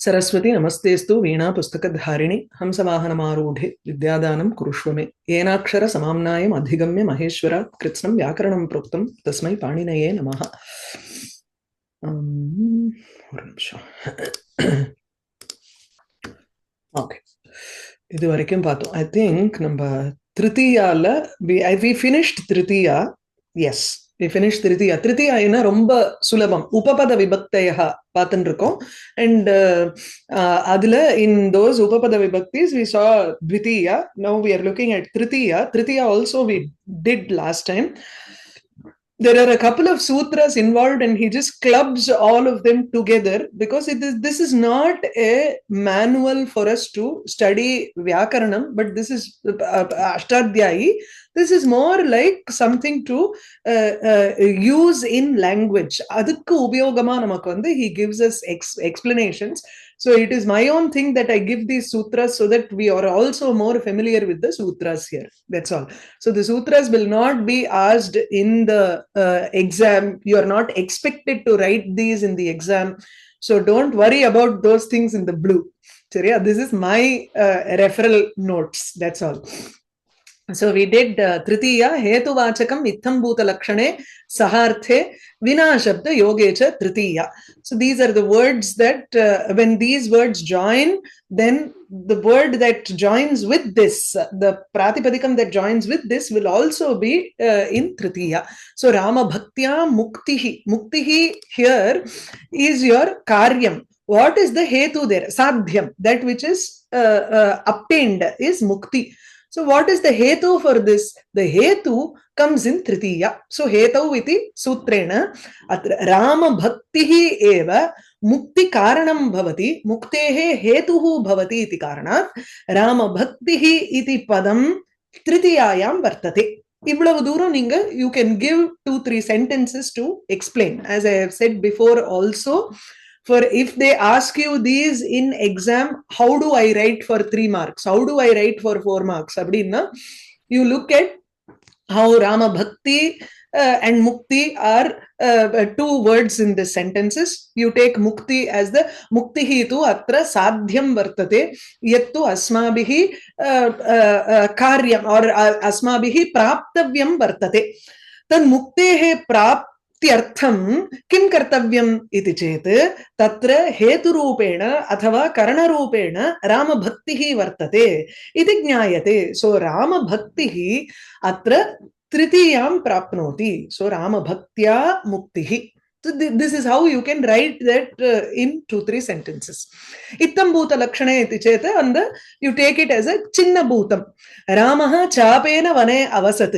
सरस्वती नमस्तेस्तु वीणा पुस्तकधारिणि हंसवाहनमारूढे विद्यादानं कुरुष्व मे येनाक्षर समाम्नायम् अधिगम्य महेश्वरात् कृत्स्नं व्याकरणं प्रोक्तं तस्मै पाणिनये नमः. ஒரு நிமிஷம். ஓகே, இது வரைக்கும் பார்த்தோம். ஐ திங்க் நம்ம திருத்தியால we finished திருத்தியா. எஸ், we finished திருத்தியா. திருத்தியா என்ன ரொம்ப சுலபம், உபபத விபக்தயः பார்த்துட்டு இருக்கோம். அண்ட் அதுல in those உபபத விபக்திஸ் we saw த்விதீயா. Now we are looking at Tritiya. Tritiya also we did last time. There are a couple of sutras involved and he just clubs all of them together because this is not a manual for us to study vyakaranam, but this is ashtadhyayi. This is more like something to use in language. Adukku upayogama namakku vandu he gives us explanations. So it is my own thing that I give these sutras so that we are also more familiar with the sutras here. That's all. So the sutras will not be asked in the exam. You are not expected to write these in the exam. So don't worry about those things in the blue. This is my referral notes. That's all. So we did tritiya hetuvachakam itham bhuta lakshane saharthe vina shabda yogecha tritiya. So these are the words that when these words join, then the word that joins with this, the pratipadikam that joins with this will also be in tritiya. So rama bhaktya muktihi. Muktihi here is your karyam. What is the hetu there? Sadhyam, that which is obtained is mukti. So what is the hetu for this? The hetu comes in tritiya. So hetau iti sutrena rama bhaktihi eva mukti karanam bhavati muktehe hetuhu bhavati iti karanat rama bhaktihi iti padam tritiyayam vartate. இவ்வளவு தூரம் நீங்க you can give 2-3 sentences to explain. As I have said before also, for if they ask you these in exam, how do I write for 3 marks? How do I write for 4 marks? Abdinna, you look at how Rama Bhakti and Mukti are 2 words in the sentences. You take Mukti as the Muktihi tu atra sadhyam vartate yattu asmabihi karyam or asmabihi praptavyam vartate. Tad muktehe प्राप्त्यर्थं किं कर्तव्यम् इति चेत् तत्र हेतुरूपेण अथवा करणरूपेण रामभक्तिः वर्तते इति ज्ञायते. सो रामभक्तिः अत्र तृतीयां प्राप्नोति. सो रामभक्त्या मुक्तिः. So this is how you can write that in 2-3 sentences. Ittam bhuta lakshane iti cheta, and you take it as a chinna bhutam. Ramaha chapena vane avasat.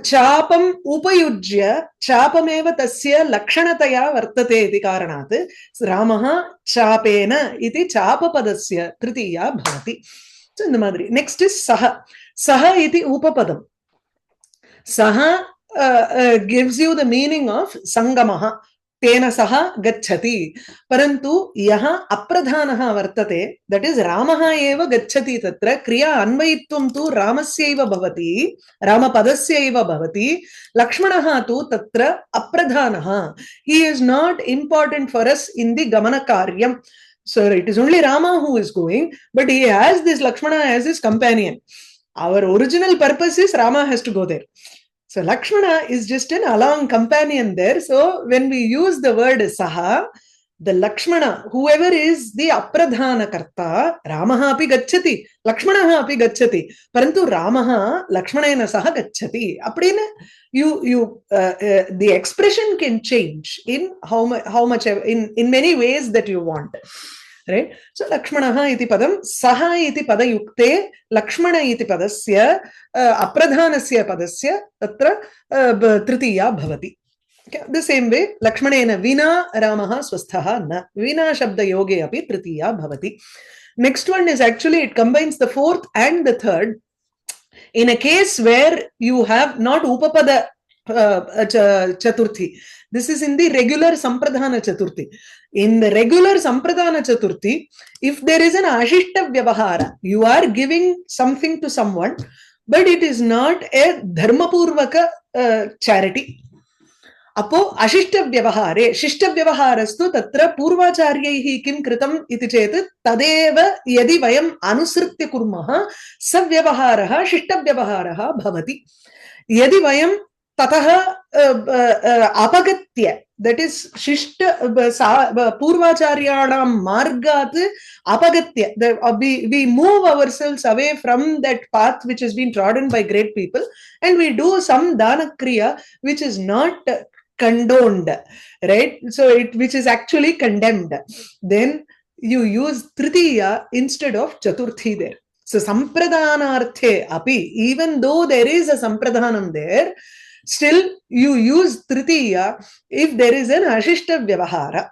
Chapam upayujya chapameva tasya lakshanataya vartate iti karanat Ramaha chapena iti chapapadasya tritiya bhavati. So in the madri. Next is saha. Saha iti upapadam. Saha gives you the meaning of sangamaha. Tena saha gacchati. Parantu yaha apradhanaha vartate. That is ramaha eva gacchati tatra. Kriya anvayitvam tu ramasya eva bhavati. Ramapadasya eva bhavati. Lakshmanaha tu tatra apradhanaha. He is not important for us in the gamana karyam. So it is only Rama who is going, but he has this Lakshmana as his companion. Our original purpose is Rama has to go there. So Lakshmana is just an along companion there. So when we use the word saha, the Lakshmana, whoever is the apradhana karta, Ramaha api gacchati, Lakshmanaha api gacchati, parantu Ramaha Lakshmanena saha gacchati. Appadina the expression can change in how much in many ways that you want. Right? So Lakshmanaha iti padam, saha iti padayukte, Lakshmana iti padasya, apradhanasya padasya, tatra tritiya bhavati. Okay. The same way, Lakshmanena vina Ramaha swasthaha na. Vina shabda yoge api tritiya bhavati. Next one is actually, it combines the 4th and the 3rd. In a case where you have not upapada chaturthi. This is in the regular Sampradhana Chaturthi. In the regular Sampradhana Chaturthi, if there is an Ashishta Vyavahara, you are giving something to someone, but it is not a Dharmapurvaka charity. अपो अशिष्ट व्यवहारे शिष्ट व्यवहारस्तु तत्र पूर्वाचार्यैः किं कृतम् इति चेत् तदेव यदि वयम् अनुसृत्य कुर्मः स व्यवहारः शिष्ट व्यवहारः भवति यदि वयं ततः अपगत्य that is शिष्ट पूर्वाचार्याणां मार्गात् अपगत्य we move ourselves away from that path which has been trodden by great people and we do some dana kriya which is not condoned, right? So which is actually condemned, then you use tritiya instead of chaturthi there. So sampradhanarthe api, even though there is a sampradhanam there, still you use tritiya if there is an ashishta vyavahara.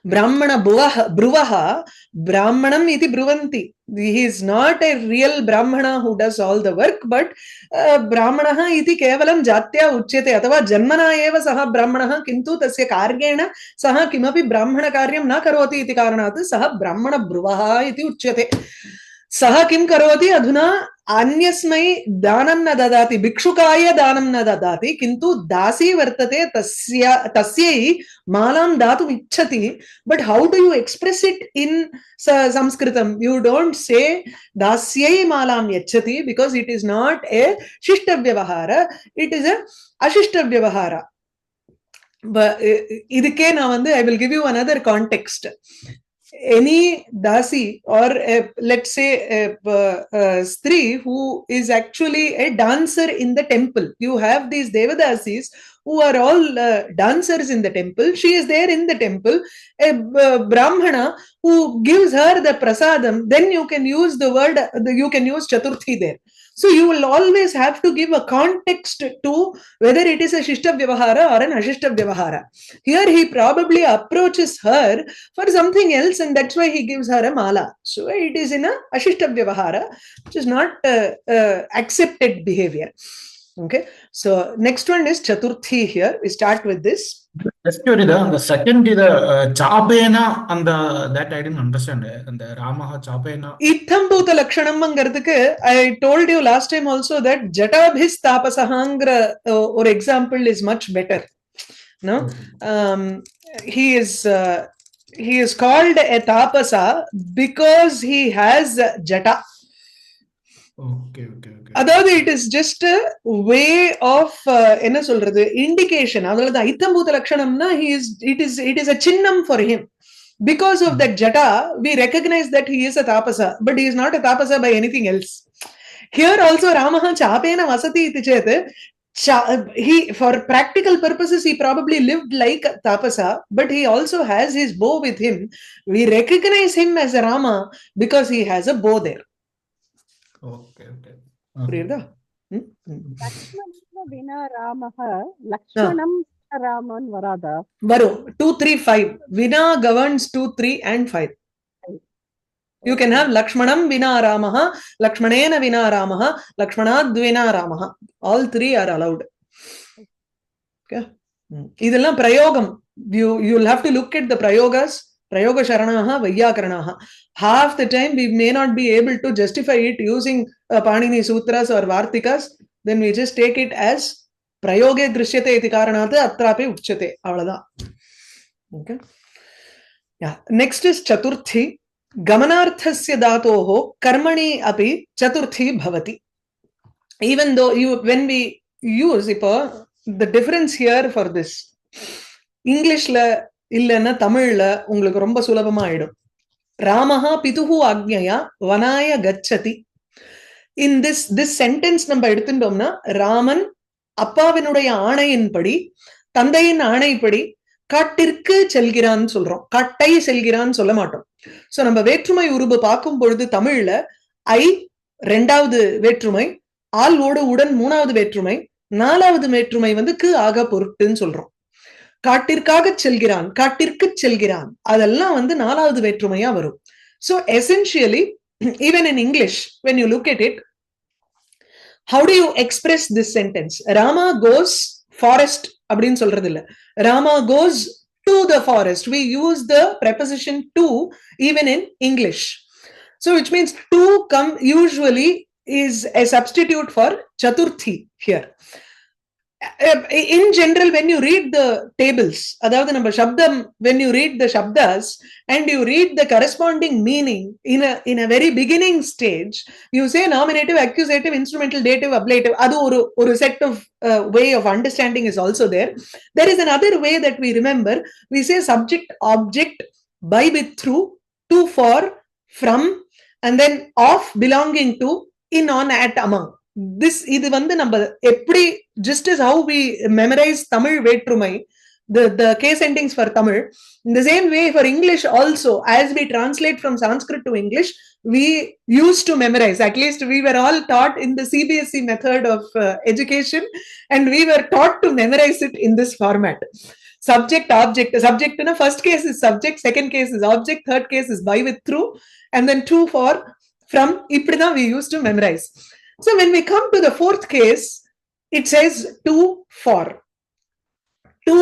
Brahmana bruvaha brahmanam iti bruvanti. He is not a real brahmana who does all the work, but brahmanaha iti kevalam jatya uchyate अथवा जन्मना एव सः ब्राह्मणः किन्तु तस्य कार्येण सः किमपि ब्राह्मण कार्यं न करोति इति कारणात् सः ब्राह्मण ब्रुवः इति उच्यते. सः किं करोति अधुना अन्यस्मै दानं न ददाति, भिक्षुकाय दानं न ददाति, किन्तु दासी वर्तते तस्यै मालां दातुम् इच्छति. But how do you express it in संस्कृतम? यू डोंट से दास्यै मालां यच्छति because it is not a शिष्ट व्यवहार, इट इज अ अशिष्ट व्यवहार. ಇದಕ್ಕೆ ನಾ வந்து I will give you another context. Any dasi or let's say a stree who is actually a dancer in the temple. You have these devadasis who are all dancers in the temple. She is there in the temple. A brahmana who gives her the prasadam, then you can use the word, you can use chaturthi there. So you will always have to give a context to whether it is a shishta vyavahara or an ashishta vyavahara. Here he probably approaches her for something else and that's why he gives her a mala. So it is in a ashishta vyavahara, which is not accepted behavior. Okay, so next one is chaturthi. Here we start with this. Just to read the second is the chapena and that I didn't understand. And the Ramaha chapena. Itham bhuta lakshanam angaradhukku I told you last time also that jatabhis tapasahangra or example is much better. No, he is called a tapasa because he has jata. Okay. அதாவது it is just a way of என்ன சொல்றது indication. அதனால ஐத்தம்பூத லட்சணம்னா it is a chinnam for him. Because of that jata we recognize that he is a tapasa, but he is not a tapasa by anything else. Here also Ramaha chapena vasati iti chet, he for practical purposes he probably lived like a tapasa, but he also has his bow with him. We recognize him as a Rama because he has a bow there. Okay. புரியுதா? லக்ஷ்மண வினா ராமஹ லக்ஷ்மணம் ராமன் வராதா? வரும் 2 3 5. வினா governs 2 3 and 5. You can have lakshmanam vina ramaha, lakshmanena vina ramaha, lakshmanad vina ramaha. All three are allowed. Okay, இதெல்லாம் பிரயோகம். You'll have to look at the prayogas. Prayoga sharanaha vyakaranaha. Half the time we may not be able to justify it using Panini sutras or vartikas. Then we just take it as prayoge drishyate iti karanat atrapi uchyate. Avladha. Okay. Yeah. Next is chaturthi. Gamanarthasya dhatoho karmani api chaturthi bhavati. Even though when we use the difference here for this, English la இல்லன்னா தமிழ்ல உங்களுக்கு ரொம்ப சுலபமா ஆயிடும். ராமஹா பிதுஹு ஆக்ஞயா வனாய கச்சதி. In this sentence நம்ம எடுத்துட்டோம்னா ராமன் அப்பாவினுடைய ஆணையின்படி தந்தையின் ஆணைப்படி காட்டிற்கு செல்கிறான்னு சொல்றோம், காட்டை செல்கிறான்னு சொல்ல மாட்டோம். சோ நம்ம வேற்றுமை உருபு பார்க்கும் பொழுது தமிழ்ல ஐ ரெண்டாவது வேற்றுமை, ஆல் ஓடு உடன் மூணாவது வேற்றுமை, நாலாவது வேற்றுமை வந்து க்கு ஆக பொருட்டுன்னு சொல்றோம். காட்டிற்காக செல்கிறான், காட்டிற்கு செல்கிறான், அதெல்லாம் வந்து நாலாவது வேற்றுமையா வரும். So essentially even in English when you look at it, how do you express this sentence? Rama goes forest அப்படின்னு சொல்றது இல்ல, Rama goes to the forest. We use the preposition to even in English. So which means to come usually is a substitute for chaturthi here. in general, when you read the tables, அதாவது நம்ம சப்தம், when you read the shabdas and you read the corresponding meaning in a very beginning stage, you say nominative, accusative, instrumental, dative, ablative. அது ஒரு set of way of understanding is also there. There is another way that we remember. We say subject, object, by, with, through, to, for, from, and then of, belonging to, in, on, at, among. This இது வந்து நம்ம எப்படி, just as how we memorize Tamil வேற்றுமை, the case endings for Tamil, in the same way for English also, as we translate from Sanskrit to English, we used to memorize. At least we were all taught in the CBSE method of education, and we were taught to memorize it in this format. Subject, object. Subject in a first case is subject, second case is object, third case is by, with, through, and then to, for, from. இப்படிதான் we used to memorize. So when we come to the fourth case, it says to, for. To,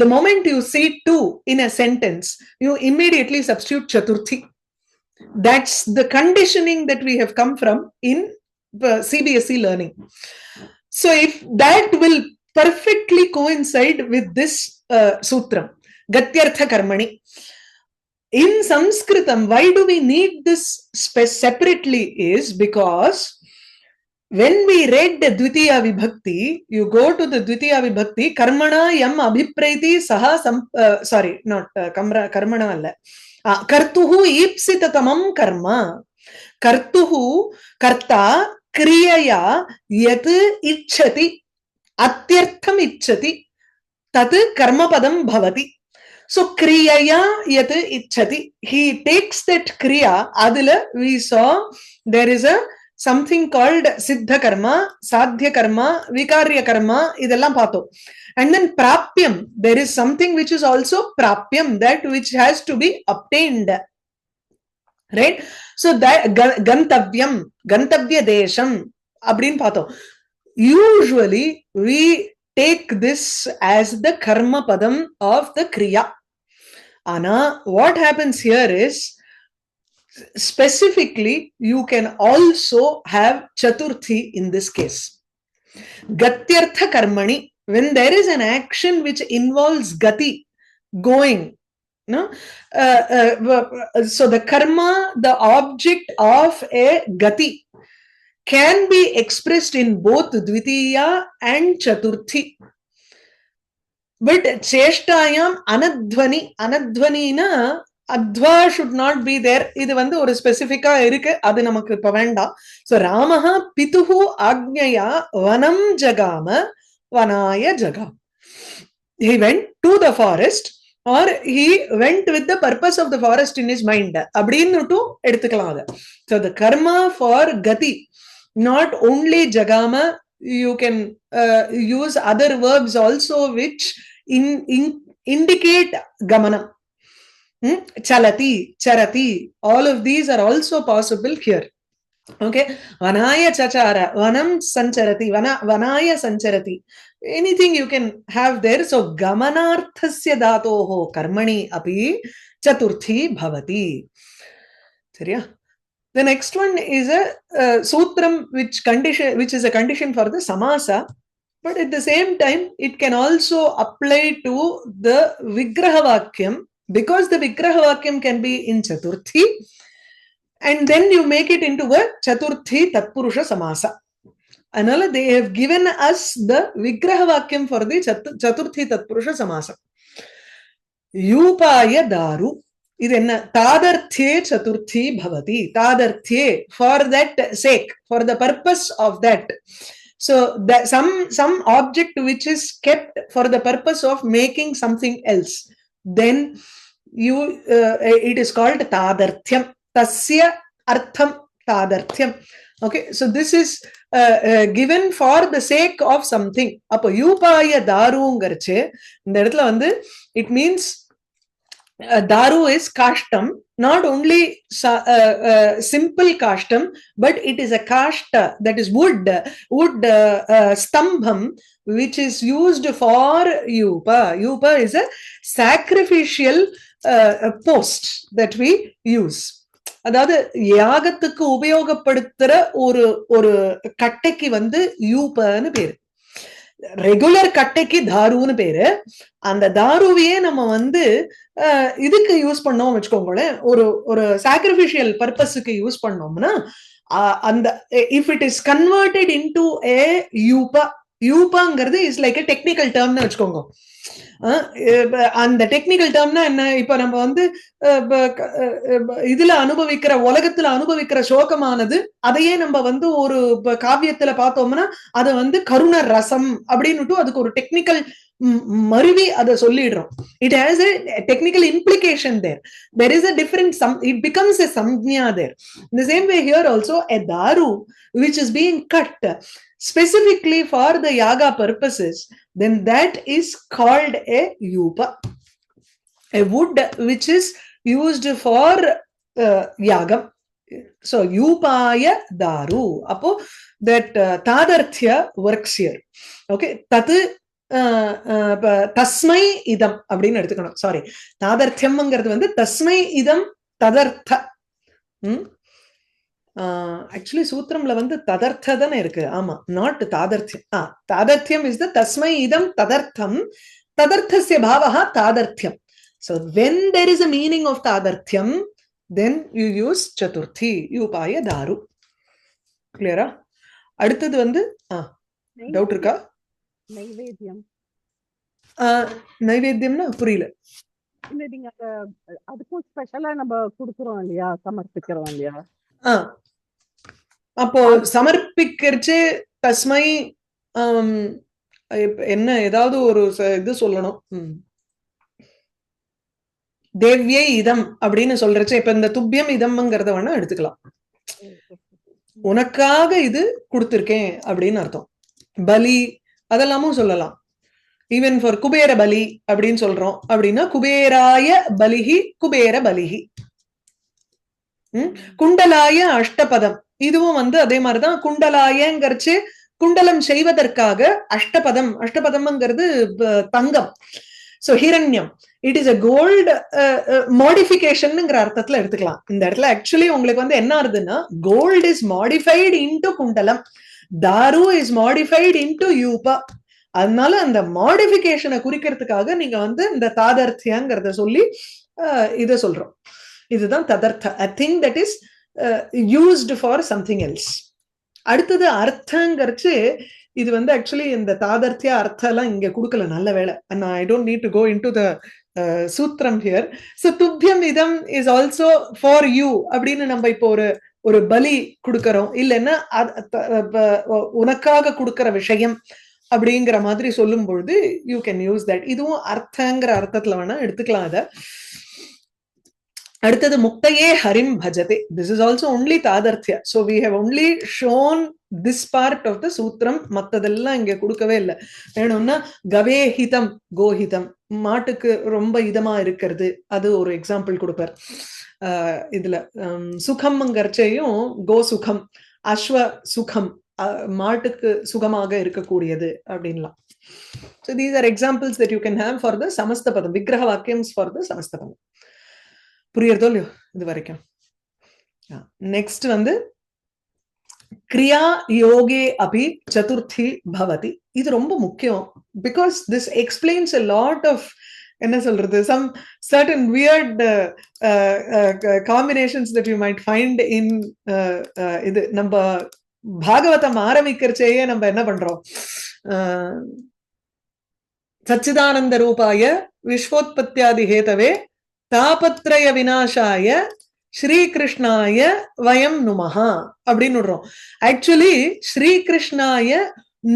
the moment you see to in a sentence, you immediately substitute chaturthi. That's the conditioning that we have come from in CBSE learning. So if that will perfectly coincide with this sutram, gatyartha karmani. In Sanskritam, why do we need this separately is because when we read the Dvitiya Vibhakti, you go to the Dvitiya Vibhakti, karmana yam abhipraiti saha, sorry, not karmana alla. Kartuhu ipsitatamam karma. Kartuhu, karta, kriyaya, yat ichchati, atyartham ichchati, tat karmapadam bhavati. So, kriyaya yat ichchati. He takes that kriya, adila we saw there is a something called siddha karma, sadhya karma, vikarya karma, idellam paatho. And then prapyam, there is something which is also prapyam, that which has to be obtained. Right? So that gantavyam, gantavya desham, abdin paatho. Usually we take this as the karma padam of the kriya. Ana, what happens here is, specifically, you can also have chaturthi in this case. Gatyartha karmani, when there is an action which involves gati, going, no? So the karma, the object of a gati, can be expressed in both dvitiya and chaturthi. But cheshtayam anadhvani, anadhvani na adva should not be there. இது வந்து ஒரு ஸ்பெசிபிக்கா இருக்கு, அது நமக்கு இப்ப வேண்டாம். So Ramaha pituhu agnyaya vanam jagama vanaya jagam. He went to the forest, or he went with the purpose of the forest in his mind. அப்படின்னுட்டு எடுத்துக்கலாம் அது. So the karma for gati, not only jagama, you can use other verbs also which indicate gamanam. Chalati, charati, all of these are also possible here. Okay, vanaya chachara, vanam sancharati, vanaya sancharati, anything you can have there. So gamanarthasya dhatoho karmani api chaturthi bhavati. Seriya? The next one is a sutram which is a condition for the samasa, but at the same time it can also apply to the vigraha vakyam, because the vigraha vakyam can be in chaturthi, and then you make it into a chaturthi tatpurusha samasa. Anala, they have given us the vigraha vakyam for the chaturthi tatpurusha samasa. Yupaya daru, idenna tadarthye chaturthi bhavati. Tadarthye, for that sake, for the purpose of that. So that some object which is kept for the purpose of making something else, then you it is called tadarthyam. Tasya artham tadarthyam. Okay, so this is given for the sake of something. Appo yupaya darungarche, இந்த இடத்துல வந்து it means daru is kashtam, not only simple kashtam, but it is a kashta, that is wood stambham, which is used for yupa. Yupa is a sacrificial post that we use. அதாவது யாகத்துக்கு உபயோகப்படுத்துற ஒரு கட்டைக்கு வந்து யூபன்னு பேரு. Regular கட்டைக்கு தாருன்னு பேரு. அந்த தாருவையே நம்ம வந்து இதுக்கு யூஸ் பண்ணோம் வச்சுக்கோங்களேன், ஒரு ஒரு சாக்ரிஃபிஷியல் பர்பஸுக்கு யூஸ் பண்ணோம்னா அந்த if it is converted into a யூபா, யூபாங்கிறது இஸ் லைக் எ டெக்னிக்கல் டேர்ம்னு வச்சுக்கோங்க. அந்த டெக்னிக்கல் டேர்ம்னா என்ன, இப்ப நம்ம வந்து இதுல அனுபவிக்கிற, உலகத்துல அனுபவிக்கிற சோகமானது அதையே நம்ம வந்து ஒரு காவியத்துல பார்த்தோம்னா அதை வந்து கருண ரசம் அப்படின்னுட்டு அதுக்கு ஒரு டெக்னிக்கல் மருவி அதை சொல்லிடுறோம். It has a technical implication there. There is a different, it becomes a samjna there. In the same way here also, a daru which is being cut specifically for the yaga purposes, then that is called a yupa. A wood which is used for yagam. So yupaya daru. Apo that tadarthya works here. Okay, tatu தஸ்மை இதம் அப்படின்னு எடுத்துக்கணும். Sorry, தாதர்த்தியம்ங்கிறது வந்து தஸ்மை இதம் ததர்த்த. Actually சூத்திரம்ல வந்து ததர்த்த தானே இருக்கு. ஆமா, நாட் தாதர்த்தியம். தாதர்த்தியம் இஸ் த தஸ்மை இதம் ததர்த்தம், ததர்த்தஸ்ய பாவஹ தாதர்த்தியம். So when there is a meaning of tadarthyam, then you use chaturthi, யூபாய தாரு. கிளியரா? அடுத்தது வந்து டவுட் இருக்கா? நைவேத்தியம். நைவேத்தியம்னா புரியல. இல்ல, நீங்க அதுக்கும் ஸ்பெஷலா நம்ம குடுக்குறோம் இல்லையா, சமர்ப்பிக்கிறோம் இல்லையா? அப்போ சமர்ப்பிக்கிறச்சு தஸ்மை என்ன ஏதாவது ஒரு இது சொல்லணும். தேவ்யே இதம் அப்படின்னு சொல்றச்சு, இப்ப இந்த துப்பியம் இதம்ங்கிறத வேணா எடுத்துக்கலாம். உனக்காக இது கொடுத்திருக்கேன் அப்படின்னு அர்த்தம். பலி அதெல்லாமும் சொல்லலாம். ஈவன் ஃபார் குபேர பலி அப்படின்னு சொல்றோம் அப்படின்னா குபேராய பலிஹி குபேர பலிஹி. குண்டலாய அஷ்டபதம், இதுவும் வந்து அதே மாதிரிதான். குண்டலாயங்கிறச்சு குண்டலம் செய்வதற்காக அஷ்டபதம், அஷ்டபதம்ங்கிறது தங்கம். சோ ஹிரண்யம், இட் இஸ் அ கோல்டு மாடிஃபிகேஷன்ங்கிற அர்த்தத்துல எடுத்துக்கலாம். இந்த இடத்துல ஆக்சுவலி உங்களுக்கு வந்து என்ன ஆகுதுன்னா, கோல்டு இஸ் மாடிஃபைடு இன்டு குண்டலம், தாரு இஸ் மாடிஃபைடு இன்டு யூபா. அதனால அந்த மாடிஃபிகேஷனை குறிக்கிறதுக்காக நீங்க வந்து இந்த தாதர்த்தியங்கிறத சொல்லி இதை சொல்றோம். இதுதான் ததர்த்த, a thing that is used for something else. அடுத்தது அர்த்தங்கிறச்சு, இது வந்து ஆக்சுவலி இந்த தாதர்த்திய அர்த்தம் எல்லாம் இங்க கொடுக்கல, நல்ல வேலை. I don't need to go into the சூத்திரம் here. So துப்பியம் இதம் is also for you அப்படின்னு நம்ம இப்போ ஒரு பலி கொடுக்கறோம், இல்லைன்னா உனக்காக கொடுக்கிற விஷயம் அப்படிங்கிற மாதிரி சொல்லும் பொழுது யூ கேன் யூஸ் தட். இதுவும் அர்த்தங்கிற அர்த்தத்துல வேணா எடுத்துக்கலாம் அத. அடுத்தது முக்தையே ஹரிம் பஜதே. This is also only தாதர்த்தியா. So we have only shown this part of the சூத்திரம். மத்ததெல்லாம் இங்க கொடுக்கவே இல்லை. வேணும்னா கவேஹிதம் கோஹிதம், மாட்டுக்கு ரொம்ப இதமா இருக்கிறது, அது ஒரு எக்ஸாம்பிள் கொடுப்பார். இதுல சுகம்ங்கிறச்சையும் கோ சுகம், அஸ்வ சுகம், மாட்டுக்கு சுகமாக இருக்கக்கூடியது அப்படின்லாம். So these are examples that you can have for the சமஸ்தபதம், விக்கிரக வாக்கியம்ஸ் for the சமஸ்தபதம். புரியுறதோ இல்லையோ இது வரைக்கும்? நெக்ஸ்ட் வந்து கிரியா யோகே அபி சதுர்த்தி பவதி. இது ரொம்ப முக்கியம். Because this explains a lot of, என்ன சொல்றது, some certain weird combinations that you might find in இது. நம்ம பாகவதம் ஆரம்பிக்கிறச்சேயே நம்ம என்ன பண்றோம், சச்சிதானந்த ரூபாய விஸ்வோத்பத்தியாதி ஹேதவே தாபத்ரய விநாசாய ஸ்ரீகிருஷ்ணாய வயம் நுமஹா அப்படின்னு விடுறோம். ஆக்சுவலி ஸ்ரீகிருஷ்ணாய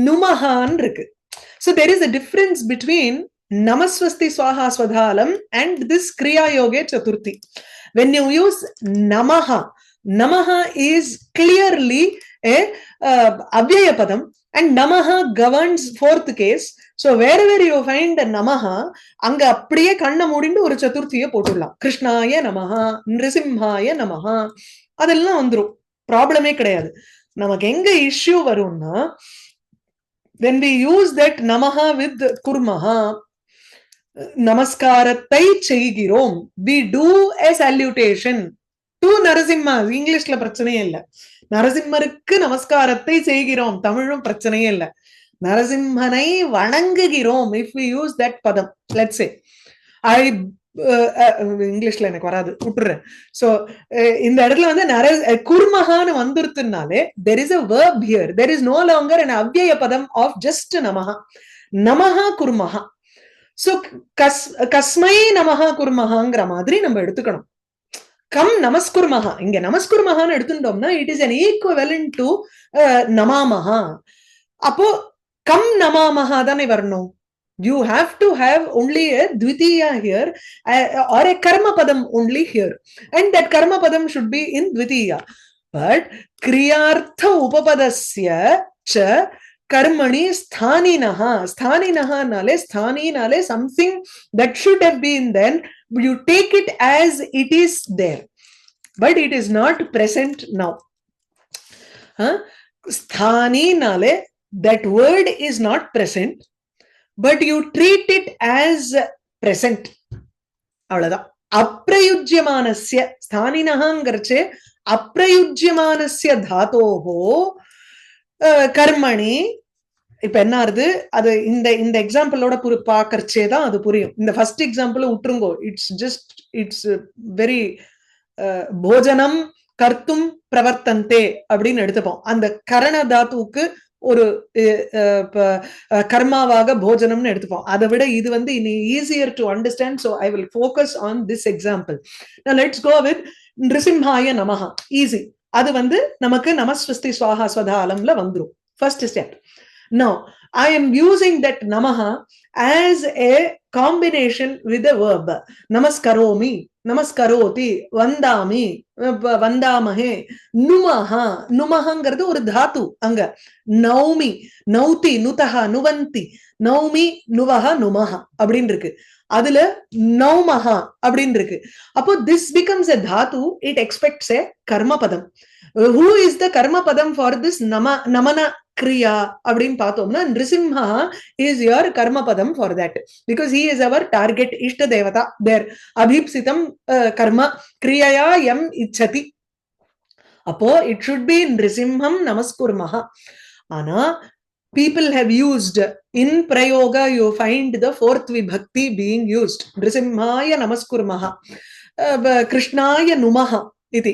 நுமஹான்னு இருக்கு. So there is a difference between namaswasti swaha swadhalam and this kriya yoge chaturthi. When you use namaha, namaha is clearly a avyaya padam and namaha governs fourth case. So wherever you find namaha, அங்க அப்படியே கண்ணை மூடிண்டு ஒரு சதுர்த்தியை போட்டுடலாம். கிருஷ்ணாய நமஹா, நிருசிம்ஹாய நமஹா, அதெல்லாம் வந்துரும், ப்ராப்ளமே கிடையாது. நமக்கு எங்க இஷ்யூ வரும்னா, when we use that namaha with kurmaha, நமஸ்காரத்தை செய்கிறோம், we do a salutation to Narasimha. இங்கிலீஷ்ல பிரச்சனையே இல்லை, நரசிம்மருக்கு நமஸ்காரத்தை செய்கிறோம், தமிழும் பிரச்சனையே இல்லை. நரசிம்மனை வணங்குகிறோம். இஃப் வி யூஸ் தட் பதம், லெட்ஸ் சே ஐ இங்கிலீஷ்ல எனக்கு வராது விட்டுறேன். சோ இந்த இடத்துல வந்து குர்மஹான்னு வந்துருத்துனாலே there is a verb here. There is no longer an அவ்யய பதம் of just Namaha. Namaha குர்மஹா. So கஸ்மை நமஹா குர்மஹாங்கிற மாதிரி நம்ம எடுத்துக்கணும். கம் நமஸ்குர்மஹா. இங்க நமஸ்குர்மஹான்னு எடுத்துட்டோம்னா it is an equivalent to நமாமஹா. அப்போ கம் நமாமஹா தானே வரணும். You have to have only a dvitiya here or a karma padam only here, and that karma padam should be in dvitiya. But kriyartha upapadasya cha karmani sthaninaha nale something that should have been then, you take it as it is there, but it is not present now. Sthani nale, that word is not present, but you treat it as present. அவ்வளவுதான். அப்ரயுஜ்யமானஸ்ய ஸ்தானினஹாங்கிறச்சே அப்ரயுஜ்யமானஸ்ய தாத்தோஹோ கர்மணி. இப்ப என்ன ஆறுது, அது இந்த எக்ஸாம்பிளோட பாக்கறச்சே தான் அது புரியும். இந்த ஃபர்ஸ்ட் எக்ஸாம்பிள் விட்டுருங்கோ. இட்ஸ் வெரி போஜனம் கர்த்தும் பிரவர்த்தந்தே அப்படின்னு எடுத்துப்போம். அந்த கரண தாத்துவுக்கு ஒரு கர்மாவாக போஜனம்னு எடுத்துப்போம். அதை விட இது வந்து easier to understand. So I will focus on this example. Let's go with நிருசிம்ஹாய நமஹா. ஈஸி. அது வந்து நமக்கு நமஸ்வஸ்தி ஸ்வாஹா ஸ்வதா அலம்ல வந்துரும். First step. Now I am using that namaha as a combination with the verb. Namaskaromi, namaskaroti, vandami, vandamahe, numaha. Numahangaradu ஒரு தாத்து. அங்க நௌமி, நௌதி, நுதஹா, நுவந்தி, நௌமி, நுவஹா, நுமஹா அப்படின்னு இருக்கு. அதுல நௌமஹா அப்படின்னு இருக்கு. அப்போ this becomes a dhatu. It expects a karma padam. Who is the karma padam for this namana kriya அப்படின்னு பார்த்தோம்னா Nrisimha is your karma padam for that, because he is our target ishta devata there. abhipsitam karma kriyaya yam ichhati. அப்போ it should be நிருசிம்ஹம் நமஸ்குர்மஹா. ஆனா people have used in prayoga, you find the fourth vibhakti being used. நிருசிம்ஹாய நமஸ்குர்மஹா, கிருஷ்ணாய நுமஹா இது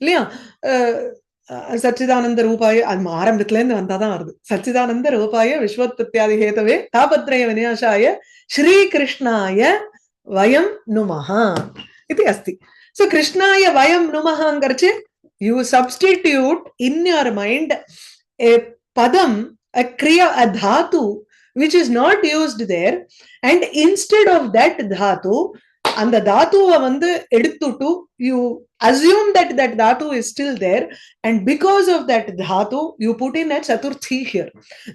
இல்லையா. சச்சிதானந்த ரூபாய, அது ஆரம்பத்துல இருந்து வந்தாதான் வருது. சச்சிதானந்த ரூபாய விஸ்வோத்பத்தியாதி ஹேதவே தாபத்ரய விநாசாய ஸ்ரீகிருஷ்ணாய வயம் நுமஹா இது அஸ்தி. சோ கிருஷ்ணாய வயம் நுமஹாங்கிறச்சு you substitute in your mind a padam, a kriya, a dhatu which is not used there, and instead of that dhatu, அந்த தாத்துவை வந்து எடுத்துட்டு you assume that that dhatu is still there, and because of that dhatu you put in a chaturthi here.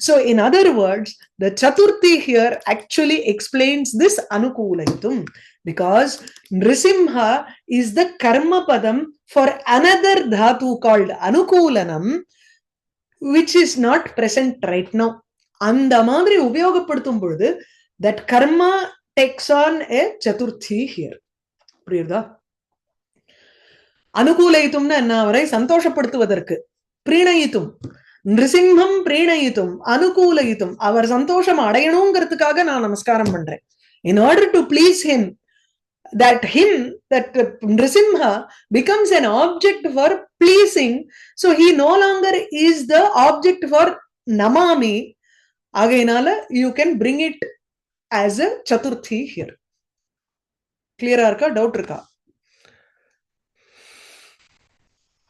So in other words, the chaturthi here actually explains this anukulaytum, because nrisimha is the karma padam for another dhatu called anukulanam, which is not present right now. அந்த மாதிரி உபயோகப்படுத்தும் பொழுது that karma takes on a chaturthi here. புரியுதா? அனுகூலயித்தும்னா என்ன? அவரை சந்தோஷப்படுத்துவதற்கு. பிரீணயித்தும், நிருசிம்ஹம் பிரீணயித்தும், அனுகூலயித்தும், அவர் சந்தோஷம் அடையணுங்கிறதுக்காக நான் நமஸ்காரம் பண்றேன். In order to please him, that Nrisimha becomes an object for pleasing, so he no longer is the object for namami. ஆகையினால you can bring it as a chaturthi here. கிளியரா இருக்கா? டவுட் இருக்கா?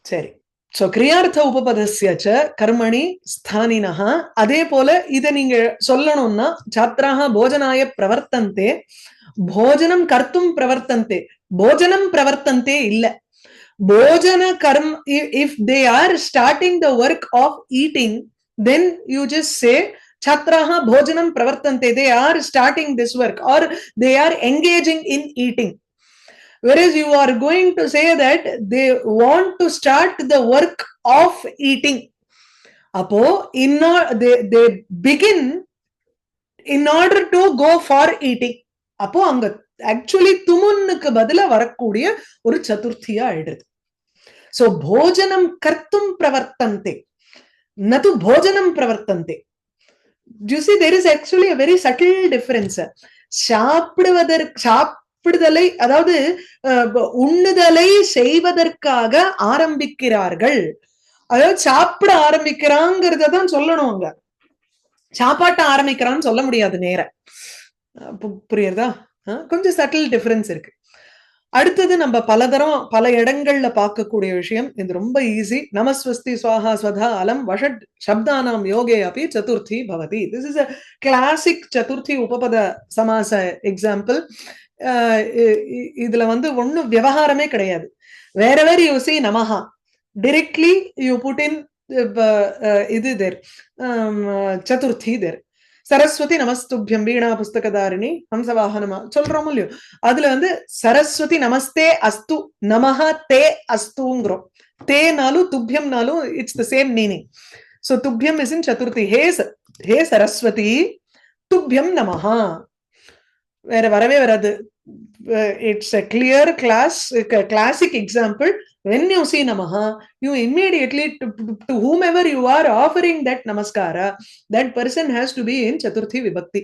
சரி. சோ கிரியார்த்த உபபதஸ்ய கர்மணி ஸ்தானினஹா. அதே போல இதை நீங்க சொல்லணும்னா சாத்ராஹ போஜனாய பிரவர்த்தந்தே, போஜனம் கர்த்தும் பிரவர்த்தந்தே. போஜனம் பிரவர்த்தந்தே இல்ல, போஜன கர்ம. If they are starting the work of eating, then you just say Chatraha bhojanam pravartante. They are starting this work, or they are engaging in eating. Whereas you are going to say that they want to start the work of eating. Apo they begin in order to go for eating. Apo anga actually tumunnuku badila varakkudiya oru chaturthiya aidrudhu. So bhojanam kartum pravartante, natu bhojanam pravartante. you see there is actually a very subtle difference. சாப்பிடுதலை, அதாவது உண்ணுதலை செய்வதற்காக ஆரம்பிக்கிறார்கள். அதாவது சாப்பிட ஆரம்பிக்கிறாங்கிறதான் சொல்லணும். அங்க சாப்பாட்ட ஆரம்பிக்கிறான்னு சொல்ல முடியாது நேர. புரியுறதா? கொஞ்சம் சட்டில் டிஃபரன்ஸ் இருக்கு. அடுத்தது நம்ம பல இடங்கள்ல பார்க்கக்கூடிய விஷயம், இது ரொம்ப ஈஸி. நமஸ்வஸ்தி ஸ்வாஹா ஸ்வதா அலம் வஷட் சப்தானாம் யோகே அப்படி சதுர்த்தி பவதி. திஸ் இஸ் a classic சதுர்த்தி உபபத சமாச எக்ஸாம்பிள். இதுல ஒண்ணும் விவகாரமே கிடையாது. wherever you see namaha, directly you put in இது there, சதுர்த்தி there. சரஸ்வதி நமஸ்துபியம் வீணா புஸ்தகதாரிணி ஹம்சவாகனமா சொல்றோம் இல்லையோ, அதுல சரஸ்வதி நமஸ்தே அஸ்து, நமஹ தே அஸ்துங்கிறோம். தேனாலும் துப்பியம்னாலும் it's the same meaning. So துப்பியம் இஸ் இன் சதுர்த்தி. ஹே சரஸ்வதி துப்பியம் நமஹா. வேற வரவே வராது. It's a clear classic example. When you see namaha, you immediately to whomever you are offering that namaskara, that person has to be in chaturthi vibhakti.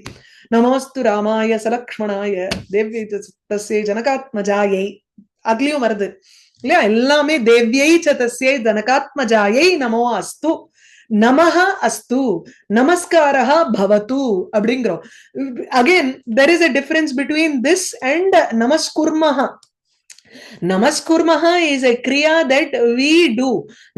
Namastu ramaya salakshmanaya devyi tasye janakatmajayai. Adliyum varudhu இல்லையா? எல்லாமே தேவ்யை சதஸ்யை ஜனகாத்மஜாயை நமோ அஸ்து, நமஹ அஸ்து, நமஸ்காரஹ பவது அப்படிங்கிறோம். Again there is a difference between this and namaskurmaha. Namaskurmaha is a kriya that we do.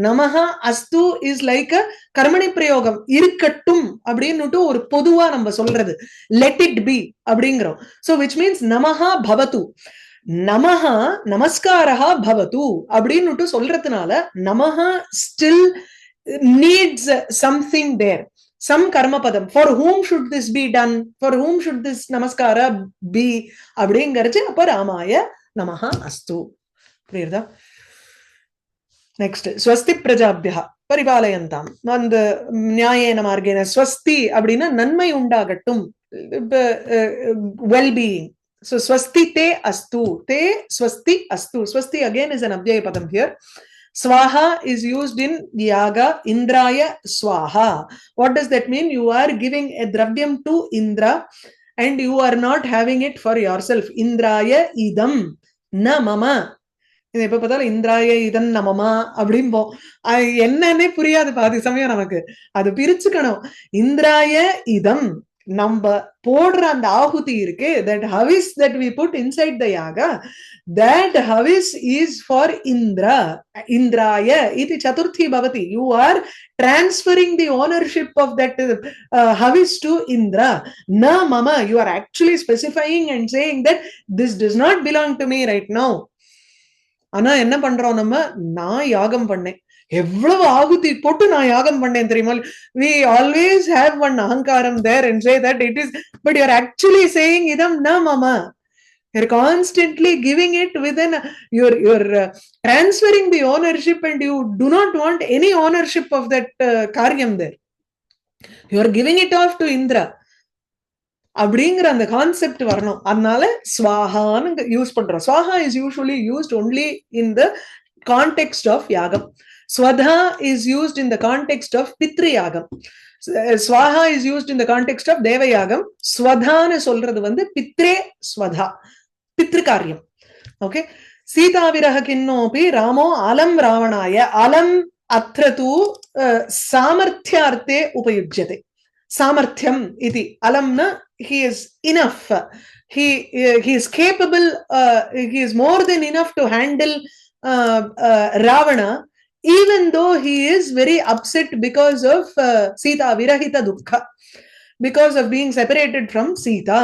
Namaha astu is like a karmani prayogam. இருக்கட்டும் அப்படின்னுட்டு ஒரு பொதுவா நம்ம சொல்றது, let it be அப்படிங்கிறோம். So which means namaha bhavatu, நமஹா நமஸ்காரஹா பவது அப்படின்னுட்டு சொல்றதுனால நமஹா still needs something there, some karma padam. For whom should this be done? For whom should this namaskara be? அப்படிங்கறது அப்ப ராமாய நமஹ அஸ்து. புரியுதா? நெக்ஸ்ட் ஸ்வஸ்தி பிரஜாபியா பரிபாலயந்தாம். அந்த நியாயேன மார்கேன ஸ்வஸ்தி அப்படின்னா நன்மை உண்டாகட்டும், well-being. So swasti te astu, te swasti astu. Swasti again is an abhyaya padam here. Swaha is used in yaga, indraya swaha. What does that mean? You are giving a dravyam to Indra and you are not having it for yourself. Indraya idam na mama. இது எப்ப பார்த்தாலும் இந்திராய இதன் நமமா அப்படிம்போம். என்னன்னே புரியாது பாதி சமயம் நமக்கு. அது பிரிச்சுக்கணும். இந்திராய இதம் நம்ம போடுற அந்த ஆகுதி இருக்கு, that havis that we put inside the yaga, that havis is for Indra. Indraya iti chaturthi bhavati. You are transferring the ownership of that havis to Indra. Na mama. You are actually specifying and saying that this does not belong to me right now. ஆனா என்ன பண்றோம் நம்ம, நான் யாகம் பண்ணேன், எவ்வளவு ஆகுதி போட்டு நான் யாகம் பண்ணேன் தெரியுமா. we always have one ahankaram there and say that it is, but you are actually saying idam na mama. You're constantly giving it within, you're transferring the ownership and you do not want any ownership of that karyam there. You're giving it off to Indra அப்படிங்கிற அந்த concept வரணும். அதனால ஸ்வாஹான்னு use பண்றோம். ஸ்வாஹா is usually used only in the context of யாகம். ஸ்வதா is used in the context of பித்ரு யாகம். ஸ்வாஹா is used in the context of தேவ யாகம். ஸ்வதான்னு சொல்றது பித்ரே ஸ்வதா, பித்ரு காரியம். ஓகே. சீதா விரஹ கிண்ணோபி ராமோ அலம் ராவணாய. அலம் அத்ர தூ சாமர்த்தியார்த்தே உபயுஜ்யதே. சாமர்த்தியம் இது அலம்னா he is enough, he is capable, he is more than enough to handle Ravana, even though he is very upset because of Sita virahita dukkha, because of being separated from Sita.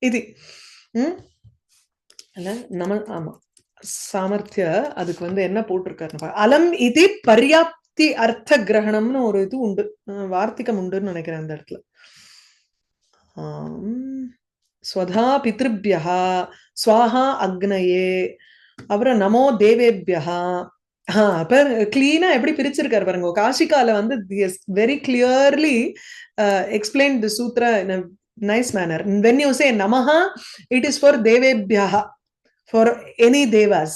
இது நம்ம ஆமா சாமர்த்திய அதுக்கு என்ன போட்டிருக்காரு, அலம் இது பர்யாப்தி அர்த்த கிரகணம்னு ஒரு இது உண்டு, வார்த்திகம் உண்டுன்னு நினைக்கிறேன் அந்த இடத்துல. ஸ்வதா பித்ருப்யா ஸ்வாஹா அக்னயே, அப்புறம் நமோ தேவேப்யா. அப்ப கிளீனா எப்படி பிரிச்சிருக்காரு பாருங்க. காஷிகால வெரி கிளியர்லி எக்ஸ்பிளைன் தி சூத்ரா in a nice manner. When you say namaha, it is for devebhya, for any devas.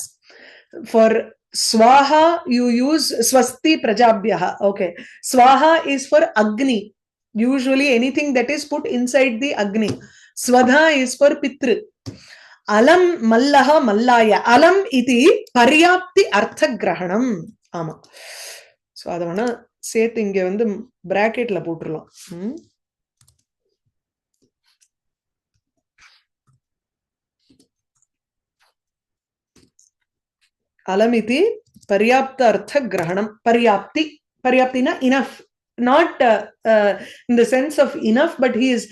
For swaha you use swasti prajabhya. Okay, swaha is for agni, usually anything that is put inside the agni. Swadha is for pitru. Alam mallaha mallaya. Alam iti paryapti artha grahanam. ஆமா. So அத வேணா சேர்த்து இங்க வந்து பிராக்கெட்ல போட்டுடலாம். Alamiti paryapta artha grahanam. Paryaptina enough, not in the sense of enough, but he is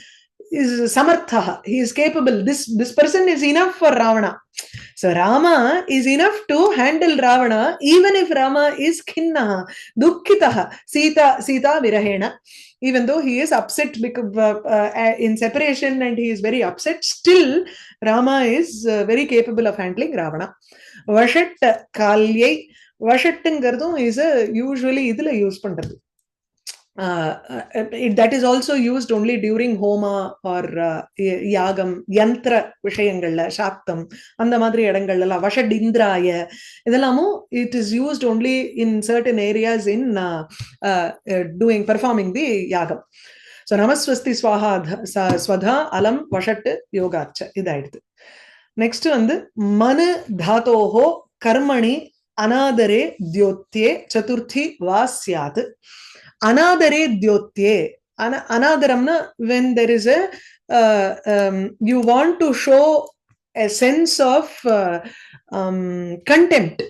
Samartha. He is capable. This person is enough for Ravana. So Rama is enough to handle Ravana, even if Rama is khinnaha, dukkitaha, Sita virahena. Even though he is upset because in separation and he is very upset, still Rama is very capable of handling Ravana. Vashat kalyai. Vashatங்கிறதும் is usually இதுல use பண்றது. That is also used only during homa or yagam, yantra விஷயங்கள்ல, சாக்தம் அந்த மாதிரி இடங்கள்ல. Vashad indraya இதெல்லாமும் it is used only in certain areas in performing the yagam. So namaswasti swaha swadha alam vashat yogacha இதாயிடுது. Next வந்து manu dhatoho karmani anadare dyotye chaturthi vasyat. Anadare dyotye. Anadaramna, when there is a you want to show a sense of contempt,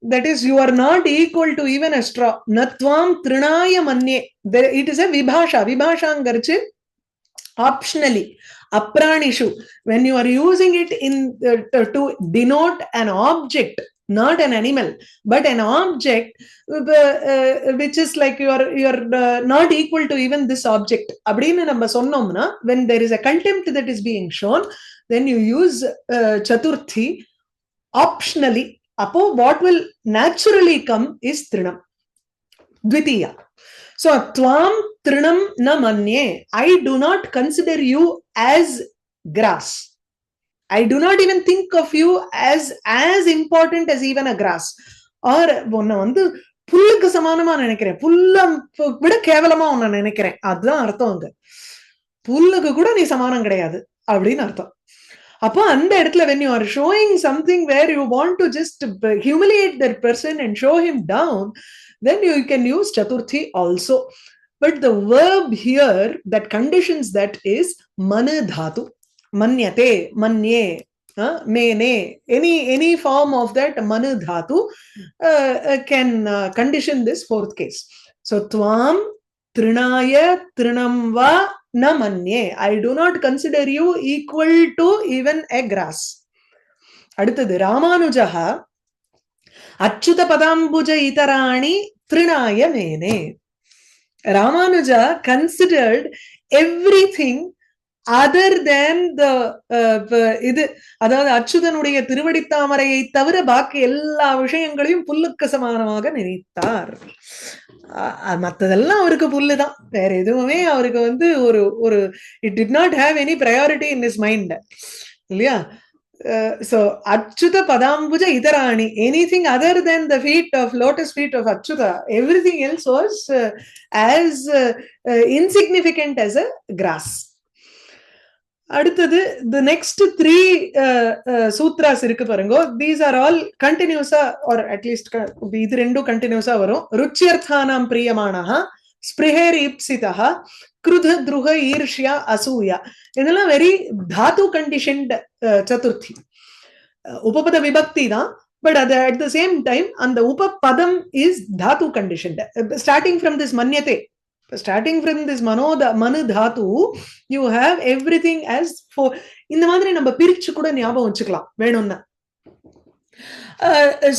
that is, you are not equal to even a straw. Natvam trinaya manye. It is a vibhasha. Vibhasha angarche optionally. Apranishu. When you are using it in to denote an object, not an animal, but an object which is like you are not equal to even this object. Abdina namba sonnomna, when there is a contempt that is being shown, then you use chaturthi optionally. Apo what will naturally come is trinam. Dvitiya. So tvam trinam na manye. I do not consider you as grass. I do not even think of you as important as even a grass. Or ஒன்ன வந்து புல்லுக்கு சமானமா நினைக்கிறேன், புல்ல விட கேவலமா ஒன்ன நினைக்கிறேன். அதுதான் அர்த்தம். அங்க புல்லுக்கு கூட நீ சமானம் கிடையாது அப்படின்னு அர்த்தம். அப்போ அந்த இடத்துல when you are showing something where you want to just humiliate that person and show him down, then you can use chaturthi also. But the verb here that conditions that is manu dhatu. Manyate, manye, mene, any form of that manu dhatu can condition this fourth case. So tvam trinaya trinam va na manye. I do not consider you equal to even a grass. Adutadu Ramanujaha achyuta padambuja itarani trinaya mene. Ramanuja considered everything other than the இது, அதாவது அச்சுதனுடைய திருவடித்தாமரையை தவிர பாக்கி எல்லா விஷயங்களையும் புல்லுக்கு சமானமாக நினைத்தார். மற்றதெல்லாம் அவருக்கு புல்லுதான், வேற எதுவுமே அவருக்கு வந்து ஒரு it did not have any priority in his mind, இல்லையா? So Achyuta Padambuja Itarani, anything other than the lotus feet of Achyuta, everything else was as insignificant as a grass. அடுத்தது the next 3 sutras இருக்கு பாருங்க. These are all continuous, or at least இது ரெண்டும் continuous வரும். ருச்சியர்த்தானாம் பிரியமானஹ, ஸ்பிருஹேர் ஈப்சிதஹ, क्रुध द्रुह ईर्ष्या असूया. இதெல்லாம் very dhatu conditioned chaturthi. उपपद विभक्ति தான், but at the same time அந்த उपपदம் is dhatu conditioned. Starting from this manyate, starting from this manu dhatu, you have everything as for. இந்த மாதிரி நம்ம பிரிச்சு கூட ஞாபகம் வச்சுக்கலாம் வேணும்னா.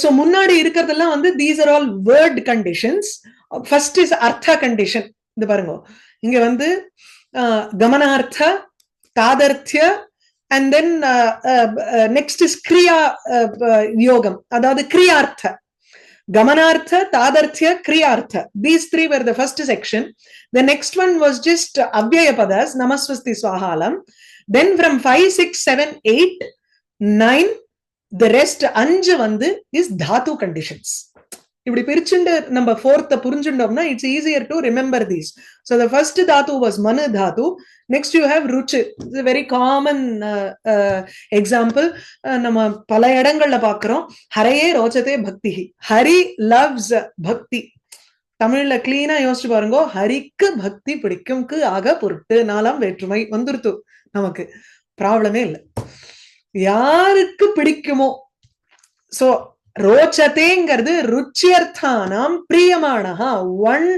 So முன்னாடி இருக்கிறதெல்லாம் வந்து these are all word conditions. First is artha condition. இது பாருங்க, இங்க வந்து கமனார்த்த, தாதர்த்திய, and then next is kriya yogam, அதாவது kriyaartha. Gamanartha, Tadarthya, Kriyartha. These 3 were the first section. The next one was just Avyaya Padas, Namaswasti Swahalam. Then from 5, 6, 7, 8, 9, the rest Anja Vandu is Dhatu conditions. இப்படி பிரிச்சுண்டு நம்ம fourth புரிஞ்சுட்டோம்னா it's easier to remember these. So the first dhatu was manu dhatu. Next you have ruchi. It's a very common example. நம்ம பல இடங்கள்ல பார்க்கிறோம். ஹரையே ரோச்சதே பக்திஹி. Hari loves bhakti. தமிழ்ல கிளீனா யோசிச்சு பாருங்க, ஹரிக்கு பக்தி பிடிக்கும்க்கு ஆக பொருட்டு நாலாம் வேற்றுமை வந்துருத்து, நமக்கு ப்ராப்ளமே இல்லை. யாருக்கு பிடிக்குமோ, சோ ரோச்சதேங்கிறது ருச்சியர்த்தானாம் பிரியமானஹா. One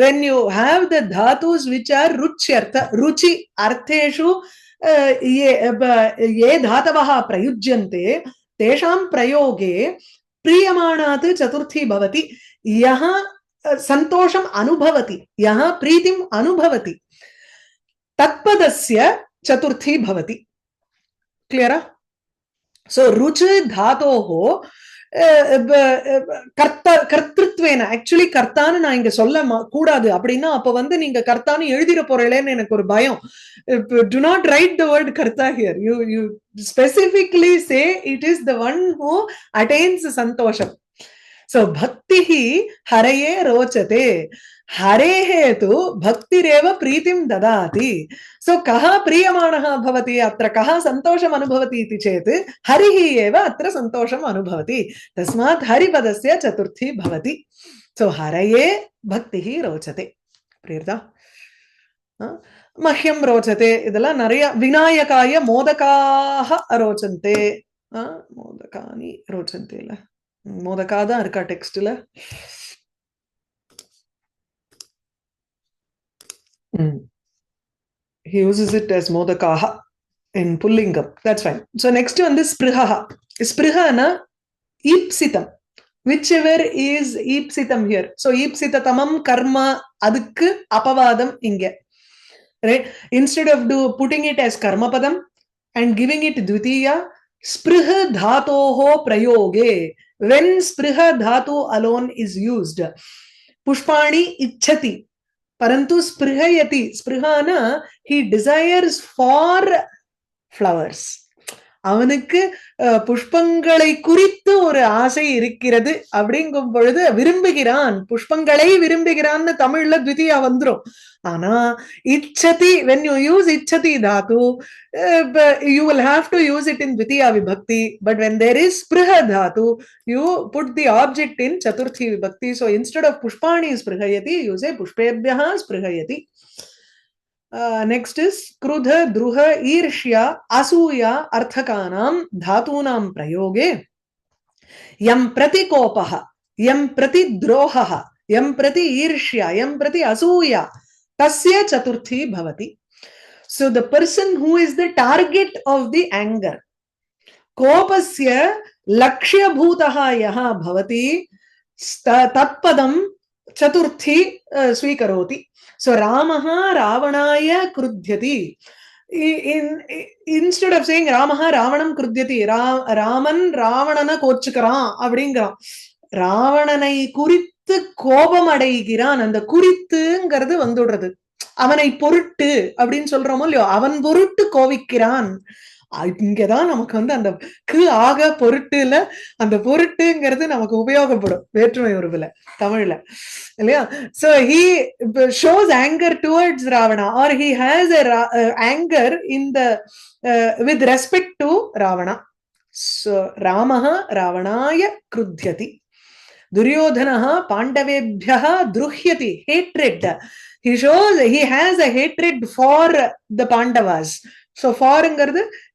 when you have the dhatus which are ruchyartha, ruchi artheshu ye dhatavah prayujyante tesham prayoge प्रियमाणात् चतुर्थी भवति. यहाँ संतोषम अनुभवति, यहाँ प्रीतिम अनुभवति, तत्पदस्य चतुर्थी भवति. क्लियरा? सो रुचि धातोः கர்த்தத்வேன, ஆக்சுவலி கர்த்தான்னு நான் இங்க சொல்ல கூடாது. அப்படின்னா அப்ப வந்து நீங்க கர்த்தான்னு எழுதிட போறேன்னு எனக்கு ஒரு பயம். Do not write the word karta here. You specifically say it is the one who attains santosham. So bhaktihi haraye rochate. हरेः तु भक्तिरेव प्रीतिं ददाति. सो कः प्रियमाणः भवति, अत्र कः सन्तोषम् अनुभवति इति चेत् हरिः एव अत्र सन्तोषम् अनुभवति. तस्मात् हरिपदस्य चतुर्थी भवति. सो हरये भक्तिः रोचते. प्रियता मह्यं रोचते இதெல்லாம் நிறைய. விநாயகாய மோதகாः ரோச்சந்தே. மோதகானி ரோச்சந்தே இல்ல, மோதகா தான் இருக்கா டெக்ஸ்ட்ல. He uses it as modakaha in pullingam. That's fine. So next one is sprihaha. Sprihana ஈப்சிதம். Whichever is ஈப்சிதம் here. So ஈப்சிததமம் karma adukku apavadam inge. Right? Instead of putting it as karma padam and giving it dvitiya, spriha dhatoho prayoge. When spriha dhatu alone is used, pushpani ichchati. परंतु स्पृहयति, स्पृहाना he desires for flowers. அவனுக்கு புஷ்பங்களை குறித்து ஒரு ஆசை இருக்கிறது அப்படிங்கும் பொழுது விரும்புகிறான், புஷ்பங்களை விரும்புகிறான்னு தமிழ்ல த்விதியா வந்துரும். ஆனா இச்சதி, when you use ichchati dhatu, you will have to use it in dvitiya vibhakti, but when there is spriha dhatu, you put the object in chaturthi vibhakti. So instead of pushpani sprihayati, you say pushpebhyah sprihayati. Next is krudha, druha, irshya, asuya arthakanam dhatunam prayoge yam prati kopaha, yam prati drohaha, yam prati irshya, yam prati asuya tasya chaturthi bhavati. So the person who is the target of the anger, kopasya lakshya bhutaha yaha bhavati tatpadam chaturthi swikaroti. So Ramaha Ravanaya krudhyati. Instead of saying Ramaha Ravanam krudhyati, Raman Ravanana kochikaran அப்படிங்கிறான். ராவணனை குறித்து கோபம் அடைகிறான். அந்த குறித்துங்கிறது வந்துடுறது. அவனை பொருட்டு அப்படின்னு சொல்றோமோ இல்லையோ, அவன் பொருட்டு கோவிக்கிறான். இங்கதான் நமக்கு வந்து அந்த ஆக பொருட்டுல அந்த பொருட்டுங்கிறது நமக்கு உபயோகப்படும் வேற்றுமை உருவுல தமிழ்ல இல்லையா. So he shows anger towards Ravana, or he has a anger in the with respect to Ravana. So Ramaha Ravanaya krudhyati. Duryodhanaha Pandavebhyaha druhyati. Hatred. He shows he has a hatred for the Pandavas. So for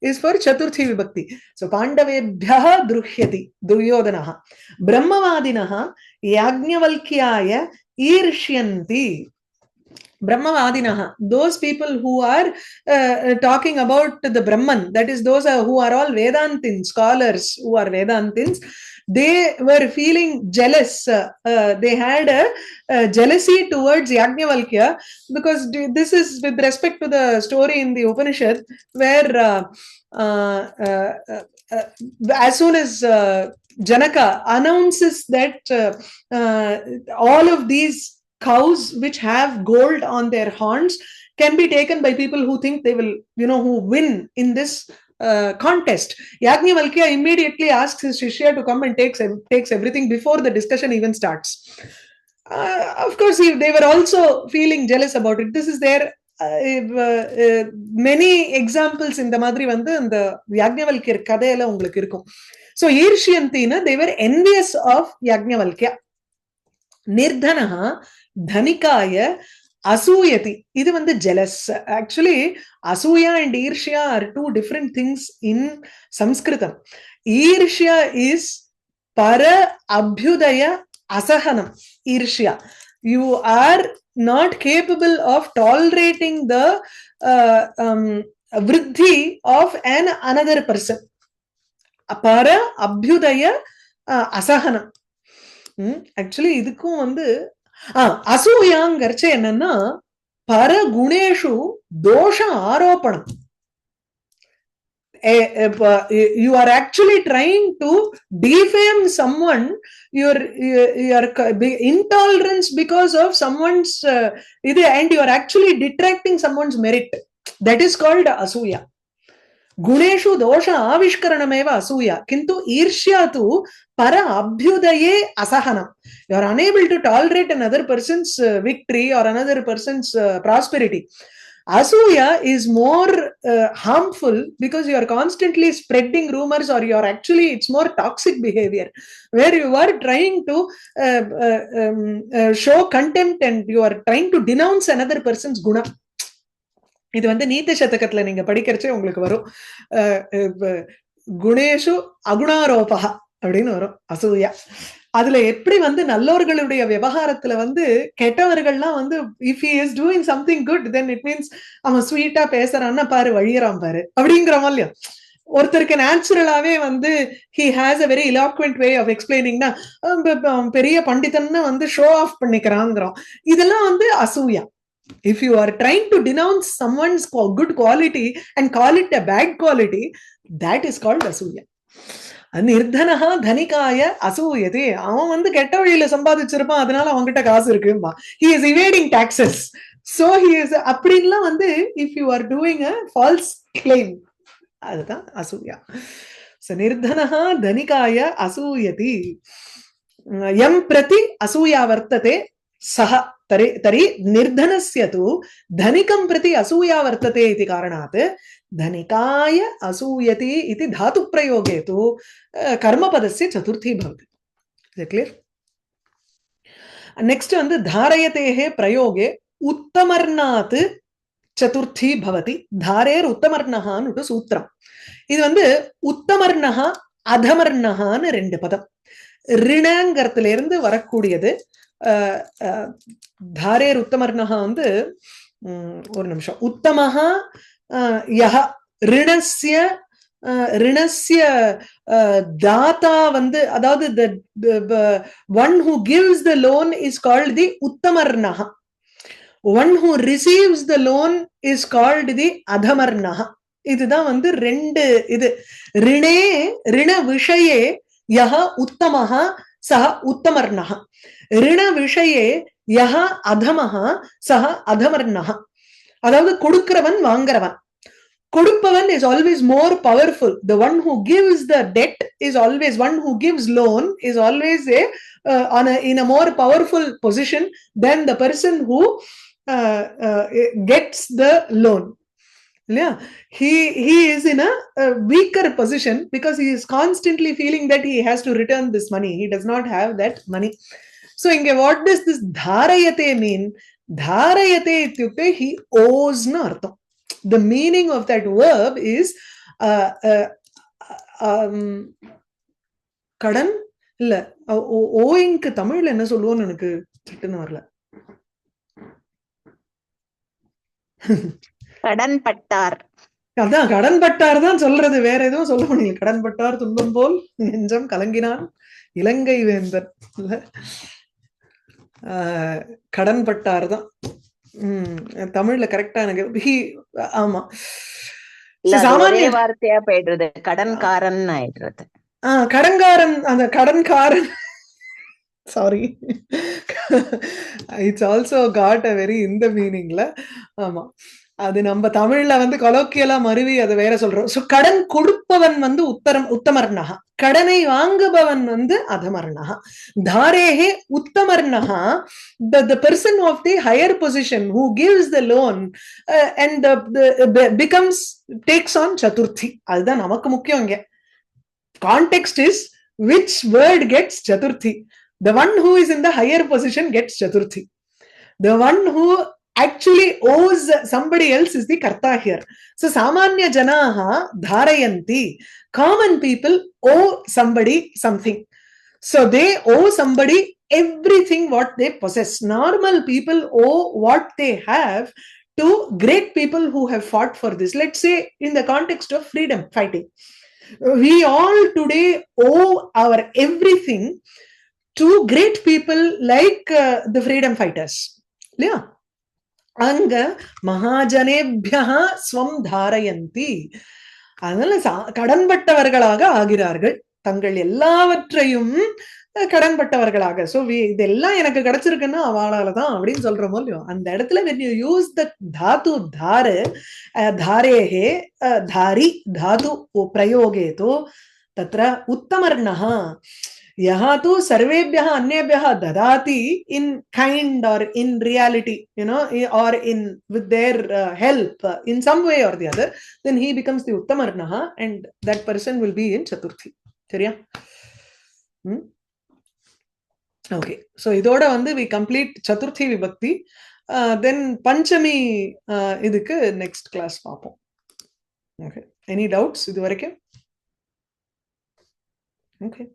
is for chaturthi vibhakti. So Pandavebhyaha druhyati Duryodhanaha. Brahmavadinaha Yajnavalkyaya irshyanti. Brahmavadinaha, those people who are talking about the Brahman, that is those who are all Vedantins, scholars who are Vedantins, they were feeling jealous. They had a jealousy towards Yajnavalkya, because this is with respect to the story in the Upanishad where as soon as Janaka announces that all of these cows which have gold on their horns can be taken by people who think they will, who win in this contest. Yajnavalkya immediately asks his shishya to come and takes everything before the discussion even starts. Of course, they were also feeling jealous about it. This is their many examples in the madri வந்து அந்த யாக்ஞவல்கியர் கதையில உங்களுக்கு இருக்கும். So ஈர்ஷ்யந்தின they were envious of யாக்ஞவல்கியா. நிர்தனஹ தனிகாய அசூயதி, இது வந்து jealous. Actually அசூயா and ஈர்ஷ்யா are two different things in Sanskritam. ஈர்ஷ்யா is பர அபியுதய அசஹனம். ஈர்ஷ்யா, you are not capable of tolerating the vriddhi of another person. Para abhyudaya asahanam. Actually இதுக்கும் வந்து அசூயாங்கர்ச்ச என்னன்னா பர குணேஷு தோஷ ஆரோபணம். You are actually trying to defame someone, your intolerance because of someone's and you are actually detracting someone's merit. That is called asuya. Guneshu dosha avishkaranameva asuya, kintu irshya tu para abhyudaye asahanam. You are unable to tolerate another person's victory or another person's prosperity. Asuya is more harmful because you are constantly spreading rumors, or you are actually, it's more toxic behavior where you are trying to show contempt and you are trying to denounce another person's guna. இது வந்து நீத்த சதகத்துல நீங்க படிக்கிறச்சே உங்களுக்கு வரும். குணேஷு அகுணாரோபா அப்படின்னு வரும் அசூயா. அதுல எப்படி வந்து நல்லோர்களுடைய விவகாரத்துல வந்து கெட்டவர்கள்லாம் வந்து if he is doing something good then it means அவன் ஸ்வீட்டா பேசுறான்னா பாரு வழியறான் பாரு அப்படிங்கிறோம் இல்லையா. ஒருத்தருக்கு நேச்சுரலாவே வந்து he has a very eloquent way of எக்ஸ்பிளைனிங்னா பெரிய பண்டிதன்னு வந்து ஷோ ஆஃப் பண்ணிக்கிறாங்கிறோம். இதெல்லாம் வந்து அசூயா. If you are trying to denounce someone's good quality and call it a bad quality, that is called asuya. நிர்தனஹா தனிகாய அசூயதே, அவன் வந்து கெட்ட வழியில சம்பாதிச்சிருப்பான், அதனால அவன்கிட்ட காசு இருக்கும்பா. He is evading taxes, so he is அப்படின்லாம் வந்து if you are doing a false claim, அதுதான் அசூயா. So நிர்தனஹா தனிகாய அசூயதி யம் பிரதி அசூயா வர்த்ததே சஹ तरी निर्धनस्य तु धनिकं प्रति असूया वर्तते इति कारणात् धनिकाय असूयति इति धातु प्रयोगे तु कर्मपदस्य चतुर्थी भवति. Is it clear? Next வந்து धारयतेः प्रयोगे उत्तमर्णात् चतुर्थी भवति. धारेर उत्तमर्णः नु सूत्रम. இது வந்து உத்தமர்ணஹ அதமர்ணஹான்னு ரெண்டு பதம். ரிணங்கிறதுல இருந்து வரக்கூடியது. தாரேர் உத்தமர்ணஹா வந்து ஒரு நிமிஷம். உத்தமஹா யஹ ரிணஸ்ய ரிணஸ்ய தாத்தா வந்து, அதாவது the one who gives the loan is called the உத்தமர்ணஹா. One who receives the loan is called the அதமர்ணஹா. இதுதான் வந்து ரெண்டு இது. ரிணே ரிண விஷயே யஹ உத்தமஹா சஹ உத்தமர்ணஹா. ரிண விஷயே யஹ அதமஹா சஹ அதமர்ணஹா. அதாவது கொடுக்கிறவன் வாங்குறவன். கொடுப்பவன் is always more powerful. The one who gives the debt is always, one who gives loan is always in a more powerful position than the person who gets the loan. Yeah, he is in a weaker position because he is constantly feeling that he has to return this money. He does not have that money. So inge what does this dharayate mean? Dharayate ityukte he owes na artham. The meaning of that verb is kadan illa owing ku tamil enna solluvom enakku சட்டுன்னு வரல. கடன் பட்டார். அதான் கடன் பட்டார் தான் சொல்றது, வேற எதுவும் சொல்ல முடியல. கடன் பட்டார் துன்பம் போல் நெஞ்சம் கலங்கினான் இலங்கை வேந்தன். கடன் பட்டார் தான் தமிழ்ல கரெக்டா எனக்கு. ஆமா, சாமானிய வார்த்தையா போயிடுறது, கடன்காரன் ஆயிடுறது. கடன்காரன், அந்த கடன்காரன். Sorry, it's also got a very in the meaning la. ஆமா, அது நம்ம தமிழ்ல வந்து கொலோக்கியலா மருவி அதை வேற சொல்றோம். சோ கடன் கொடுப்பவன் வந்து உத்தமர்ணகா, கடனை வாங்குபவன் வந்து அதமர்ணகா. தாரேஹே உத்தமர்ணகா, the person of the higher position who gives the loan and takes on chaturthi. அதுதான் நமக்கு முக்கியம் இங்க. Context is which word gets chaturthi. The one who is in the higher position gets chaturthi. The one who actually owes somebody else is the karta here. So samanya janaha dharayanti. Common people owe somebody something. So they owe somebody everything what they possess. Normal people owe what they have to great people who have fought for this. Let's say in the context of freedom fighting. We all today owe our everything to great people like the freedom fighters. Yeah. அங்க மகாஜனேபியா ஸ்வம் தாரயந்தி. அதனால கடன்பட்டவர்களாக ஆகிறார்கள், தங்கள் எல்லாவற்றையும் கடன்பட்டவர்களாக. So இதெல்லாம் எனக்கு கிடைச்சிருக்குன்னா அவளாலதான் அப்படின்னு சொல்றோமோ இல்லையோ, அந்த இடத்துல when you use the தாது தாரு தாரேஹே தாரி தாது பிரயோகேதோ தத்ர உத்தமர்ணஹ यहाँ तो सर्वेभ्यः अन्येभ्यः ददाति in kind or in reality, you know, or in with their help in some way or the other, then he becomes the uttamarnaha and that person will be in chaturthi. சரியா? Okay, so idoda வந்து we complete chaturthi vibhakti. Then panchami இதுக்கு next class பாப்போம். Okay, any doubts இது வரைக்கும்? Okay.